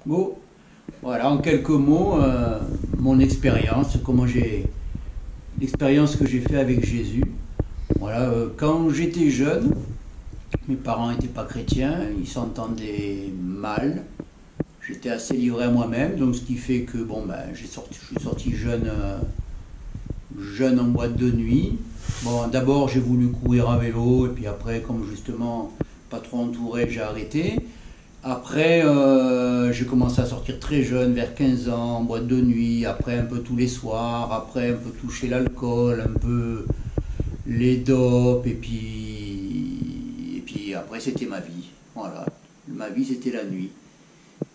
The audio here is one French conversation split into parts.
Bon, voilà, en quelques mots, mon expérience, l'expérience que j'ai fait avec Jésus. Voilà, quand j'étais jeune, mes parents n'étaient pas chrétiens, ils s'entendaient mal. J'étais assez livré à moi-même, donc ce qui fait que bon, ben, je suis sorti jeune, jeune en boîte de nuit. Bon, d'abord j'ai voulu courir à vélo, et puis après, comme justement pas trop entouré, j'ai arrêté. Après, j'ai commencé à sortir très jeune, vers 15 ans, en boîte de nuit, après un peu tous les soirs, après un peu toucher l'alcool, un peu les dopes, et puis après c'était ma vie. Voilà, ma vie c'était la nuit.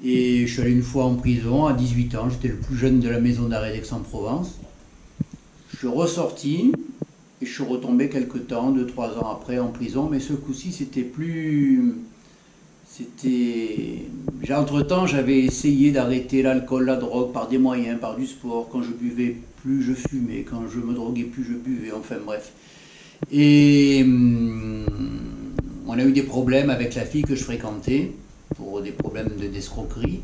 Et je suis allé une fois en prison à 18 ans, j'étais le plus jeune de la maison d'arrêt d'Aix-en-Provence. Je suis ressorti et je suis retombé quelques temps, 2 3 ans après en prison, mais ce coup-ci c'était plus... C'était... Entre-temps, j'avais essayé d'arrêter l'alcool, la drogue par des moyens, par du sport. Quand je buvais plus, je fumais. Quand je me droguais plus, je buvais. Enfin bref. Et on a eu des problèmes avec la fille que je fréquentais, pour des problèmes d'escroquerie.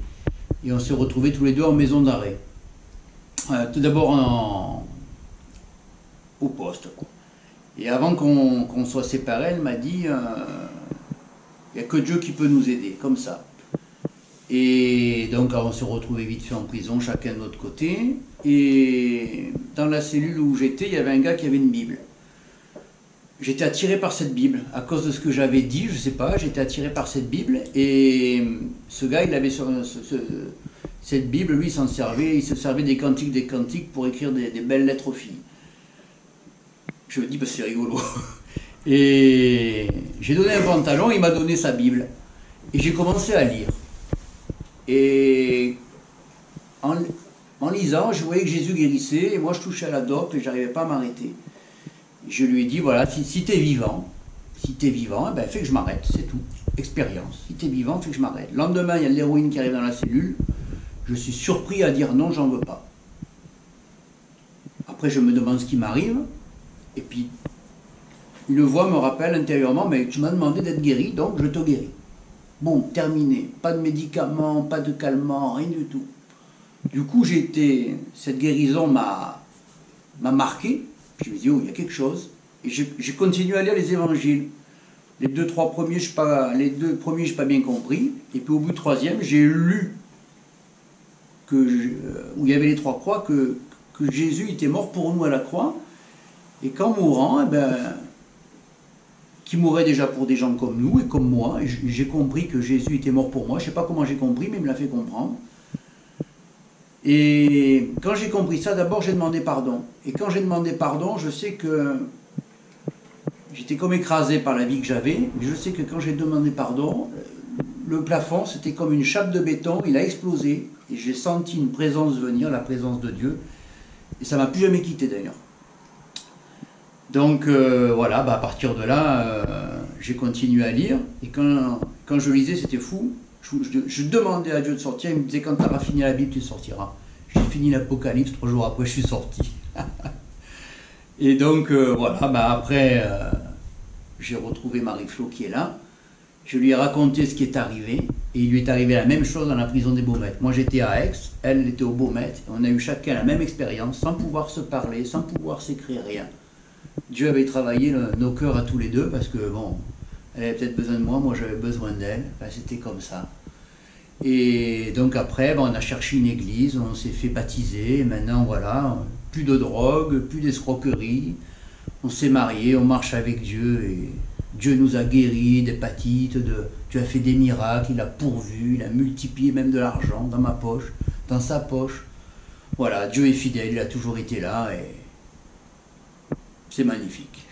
Et on s'est retrouvés tous les deux en maison d'arrêt. Tout d'abord au poste, quoi. Et avant qu'on soit séparés, elle m'a dit... il n'y a que Dieu qui peut nous aider, comme ça. Et donc on s'est retrouvés vite fait en prison, chacun de notre côté. Et dans la cellule où j'étais, il y avait un gars qui avait une Bible. J'étais attiré par cette Bible, à cause de ce que j'avais dit, je sais pas, j'étais attiré par cette Bible. Et ce gars, il avait cette Bible, lui, il se servait des cantiques pour écrire des belles lettres aux filles. Je me dis, bah, c'est rigolo. Et j'ai donné un pantalon, il m'a donné sa Bible. Et j'ai commencé à lire. Et en lisant, je voyais que Jésus guérissait, et moi je touchais à la dope et j'arrivais pas à m'arrêter. Je lui ai dit, voilà, si tu es vivant, eh ben, fais que je m'arrête, c'est tout. Expérience. Si tu es vivant, fais que je m'arrête. Le lendemain, il y a de l'héroïne qui arrive dans la cellule. Je suis surpris à dire non, j'en veux pas. Après, je me demande ce qui m'arrive. Et puis, une voix me rappelle intérieurement, mais tu m'as demandé d'être guéri, donc je te guéris. Bon, terminé. Pas de médicaments, pas de calmants, rien du tout. Du coup, cette guérison m'a marqué. Je me dis, oh, il y a quelque chose. Et j'ai continué à lire les évangiles. Les deux premiers, je n'ai pas bien compris. Et puis au bout du troisième, j'ai lu où il y avait les 3 croix, que Jésus était mort pour nous à la croix. Et qu'en mourant, eh ben, qui mourait déjà pour des gens comme nous et comme moi. Et j'ai compris que Jésus était mort pour moi. Je ne sais pas comment j'ai compris, mais il me l'a fait comprendre. Et quand j'ai compris ça, d'abord j'ai demandé pardon. Et quand j'ai demandé pardon, je sais que j'étais comme écrasé par la vie que j'avais. Mais je sais que quand j'ai demandé pardon, le plafond, c'était comme une chape de béton. Il a explosé. Et j'ai senti une présence venir, la présence de Dieu. Et ça ne m'a plus jamais quitté d'ailleurs. Donc voilà, bah, à partir de là, j'ai continué à lire. Et quand je lisais, c'était fou. Je demandais à Dieu de sortir. Il me disait, quand tu auras fini la Bible, tu sortiras. J'ai fini l'Apocalypse, 3 jours après, je suis sorti. Et donc voilà, bah, après, j'ai retrouvé Marie-Flo qui est là. Je lui ai raconté ce qui est arrivé. Et il lui est arrivé la même chose dans la prison des Baumettes. Moi j'étais à Aix, elle était aux Baumettes. On a eu chacun la même expérience, sans pouvoir se parler, sans pouvoir s'écrire rien. Dieu avait travaillé nos cœurs à tous les deux, parce que bon, elle avait peut-être besoin de moi, moi j'avais besoin d'elle, enfin, c'était comme ça. Et donc après, on a cherché une église, on s'est fait baptiser, et maintenant voilà, plus de drogue, plus d'escroquerie, on s'est mariés, on marche avec Dieu, et Dieu nous a guéris d'hépatite, Dieu a fait des miracles, il a pourvu, il a multiplié même de l'argent dans ma poche, dans sa poche. Voilà, Dieu est fidèle, il a toujours été là, et c'est magnifique.